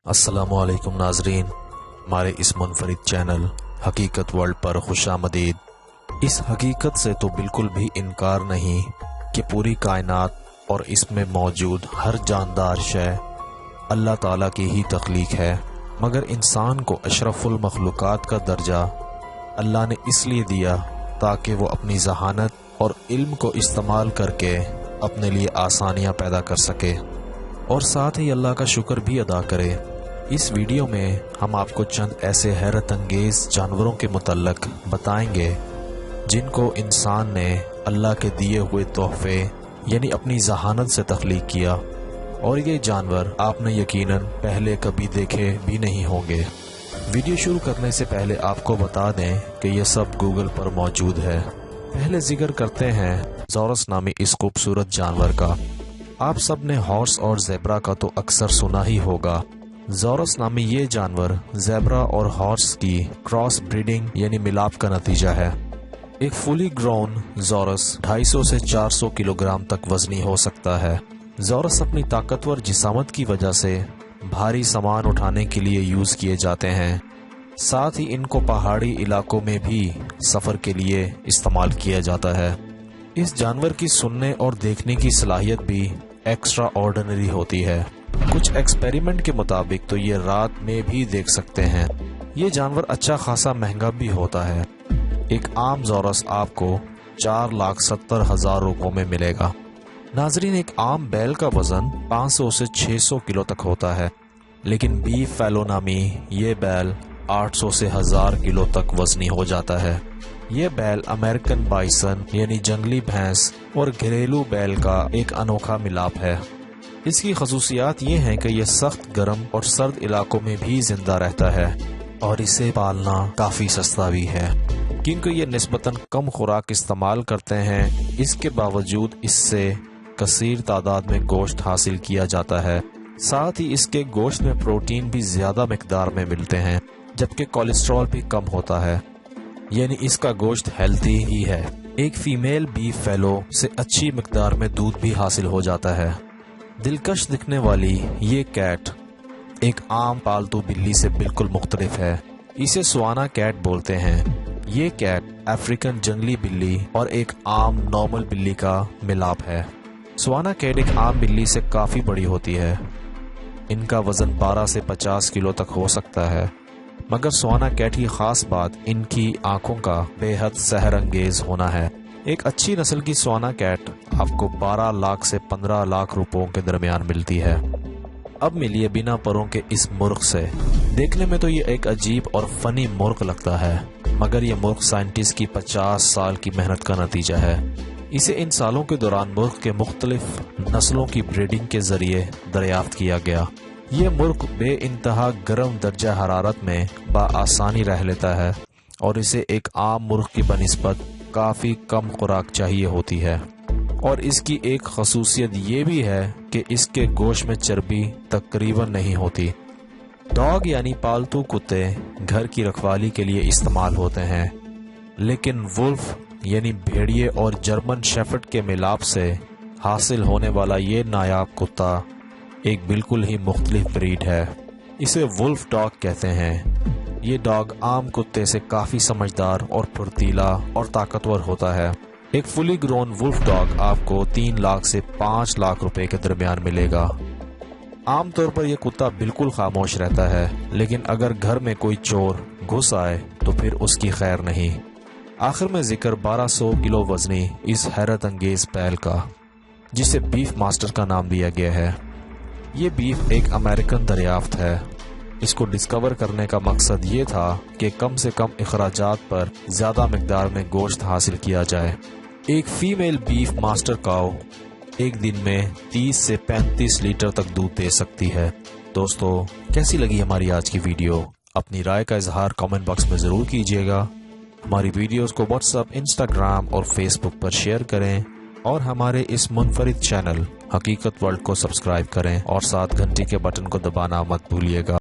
अस्सलामु अलैकुम नाजरीन, हमारे इस मुनफरिद चैनल हकीकत वर्ल्ड पर खुशामदीद। इस हकीकत से तो बिल्कुल भी इनकार नहीं कि पूरी कायनात और इसमें मौजूद हर जानदार शय अल्लाह ताला की ही तख्लीक है, मगर इंसान को अशरफुल मखलूकात का दर्जा अल्लाह ने इसलिए दिया ताकि वो अपनी जहानत और इल्म को इस्तेमाल करके अपने लिए आसानियाँ पैदा कर सके और साथ ही अल्लाह का शुक्र भी अदा करे। इस वीडियो में हम आपको चंद ऐसे हैरत अंगेज जानवरों के मुतल्लक बताएंगे जिनको इंसान ने अल्लाह के दिए हुए तोहफे यानी अपनी जहानत से तख्लीक किया, और ये जानवर आपने यकीनन पहले कभी देखे भी नहीं होंगे। वीडियो शुरू करने से पहले आपको बता दें कि यह सब गूगल पर मौजूद है। पहले जिक्र करते हैं ज़ोरस नामी इस खूबसूरत जानवर का। आप सब ने हॉर्स और ज़ेब्रा का तो अक्सर सुना ही होगा। ज़ोरस नामी ये जानवर ज़ेब्रा और हॉर्स की क्रॉस ब्रीडिंग यानी मिलाप का नतीजा है। एक फुली ग्रोन ज़ोरस 250 से 400 किलोग्राम तक वजनी हो सकता है। ज़ोरस अपनी ताकतवर जिसामत की वजह से भारी सामान उठाने के लिए यूज़ किए जाते हैं। साथ ही इनको पहाड़ी इलाकों में भी सफ़र के लिए इस्तेमाल किया जाता है। इस जानवर की सुनने और देखने की सलाहियत भी एक्स्ट्रा ऑर्डिनरी होती है। कुछ एक्सपेरिमेंट के मुताबिक तो ये रात में भी देख सकते हैं। ये जानवर अच्छा खासा महंगा भी होता है। एक आम ज़ोरस आपको 4,70,000 रुपयों में मिलेगा। नाजरीन, एक आम बैल का वजन 500 से 600 किलो तक होता है, लेकिन बीफ फैलो नामी ये बैल 800 से 1000 किलो तक वजनी हो जाता है। ये बैल अमेरिकन बाइसन यानी जंगली भैंस और घरेलू बैल का एक अनोखा मिलाप है। इसकी खसूसियात ये हैं कि यह सख्त गर्म और सर्द इलाकों में भी जिंदा रहता है और इसे पालना काफ़ी सस्ता भी है। क्योंकि ये निस्बतन कम खुराक इस्तेमाल करते हैं, इसके बावजूद इससे कसीर तादाद में गोश्त हासिल किया जाता है। साथ ही इसके गोश्त में प्रोटीन भी ज़्यादा मिकदार में मिलते हैं, जबकि कोलेस्ट्रॉल भी कम होता है, यानी इसका गोश्त हेल्थी ही है। एक फीमेल बीफ फैलो से अच्छी मिकदार में दूध भी हासिल हो जाता है। दिलकश दिखने वाली ये कैट एक आम पालतू बिल्ली से बिल्कुल मुख्तलिफ है। इसे स्वाना कैट बोलते हैं। ये कैट अफ्रीकन जंगली बिल्ली और एक आम नॉर्मल बिल्ली का मिलाप है। स्वाना कैट एक आम बिल्ली से काफ़ी बड़ी होती है। इनका वजन 12 से 50 किलो तक हो सकता है, मगर स्वाना कैट की खास बात इनकी आंखों का बेहद सहर अंगेज होना है। एक अच्छी नस्ल की स्वाना कैट आपको 12 लाख से 15 लाख रुपयों के दरमियान मिलती है। अब मिलिए बिना परों के इस मुर्ग से। देखने में तो ये एक अजीब और फनी मुर्ग लगता है, मगर ये मुर्ग साइंटिस्ट की 50 साल की मेहनत का नतीजा है। इसे इन सालों के दौरान मुर्ग के मुख्तलिफ नस्लों की ब्रीडिंग के जरिए दरियाफ्त किया गया। ये मुर्ग बे इंतहा गर्म दर्जा हरारत में बआसानी रह लेता है और इसे एक आम मुर्ग की बनिस्बत काफ़ी कम खुराक चाहिए होती है। और इसकी एक खसूसियत ये भी है कि इसके गोश्त में चर्बी तकरीबन नहीं होती। डॉग यानी पालतू कुत्ते घर की रखवाली के लिए इस्तेमाल होते हैं, लेकिन वुल्फ यानी भेड़िए और जर्मन शेफर्ड के मिलाप से हासिल होने वाला ये नायाब कुत्ता एक बिल्कुल ही मुख्तलिफ ब्रीड है। इसे वुल्फ डॉग कहते हैं। ये डॉग आम कुत्ते से काफ़ी समझदार और फुर्तीला और ताकतवर होता है। एक फुली ग्रोन वुल्फ डॉग आपको 3 लाख से 5 लाख रुपए के दरमियान मिलेगा। आमतौर पर यह कुत्ता बिल्कुल खामोश रहता है, लेकिन अगर घर में कोई चोर घुस आए तो फिर उसकी खैर नहीं। आखिर में जिक्र 1200 किलो वजनी इस हैरत अंगेज बैल का, जिसे बीफ मास्टर का नाम दिया गया है। ये बीफ एक अमेरिकन दरियाफ्त है। इसको डिस्कवर करने का मकसद ये था कि कम से कम अखराजात पर ज़्यादा मिकदार में गोश्त हासिल किया जाए। एक फीमेल बीफ मास्टर काऊ एक दिन में 30 से 35 लीटर तक दूध दे सकती है। दोस्तों, कैसी लगी हमारी आज की वीडियो? अपनी राय का इजहार कमेंट बॉक्स में ज़रूर कीजिएगा। हमारी वीडियोस को व्हाट्सएप, इंस्टाग्राम और फेसबुक पर शेयर करें और हमारे इस मुनफरिद चैनल हकीकत वर्ल्ड को सब्सक्राइब करें और साथ घंटी के बटन को दबाना मत भूलिएगा।